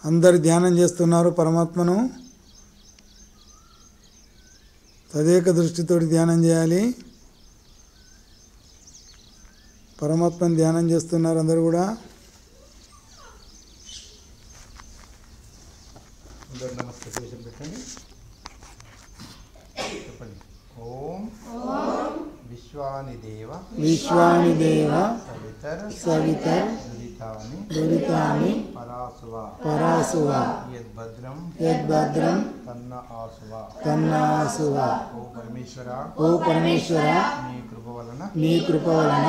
అందరు ధ్యానం చేస్తున్నారు పరమాత్మను. తదేక దృష్టితోటి ధ్యానం చేయాలి. పరమాత్మను ధ్యానం చేస్తున్నారు అందరు కూడా. నమస్తే పెట్టండి, చెప్పండి. ఓం విశ్వానిదేవ సవితర్ దురితాని పరాసువ యద్భద్రం తన్న ఆసువ. ఓ పరమేశ్వర నీ కృప వలన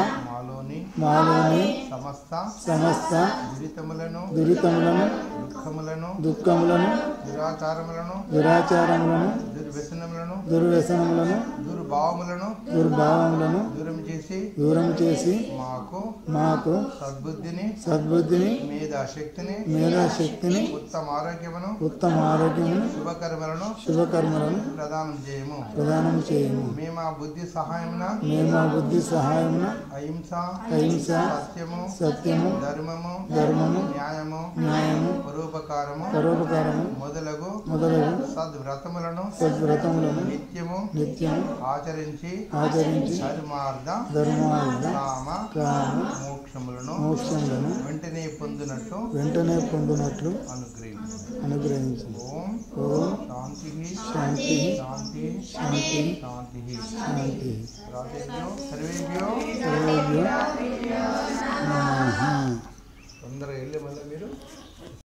మాలోని సమస్త దురితములను దుఃఖములను దురాచారములను దుర్వ్యసనములను దుర్భావములను దూరం చేసి మాకు సద్బుద్ధిని మేధాశక్తిని ఉత్తమ ఆరోగ్యమును శుభకర్మలను ప్రదానం చేయము. మేము ఆ బుద్ధి సహాయమున అహింస సత్యము ధర్మము న్యాయము పరోపకారము మొదలగు సద్వ్రతములను నిత్యము ఆచరించి ధర్మార్థ కామ మోక్షములను వెంటనే పొందునట్లు అనుగ్రహించు. ఓం శాంతి సర్వేభ్యో తొందరగా వెళ్ళే మళ్ళీ మీరు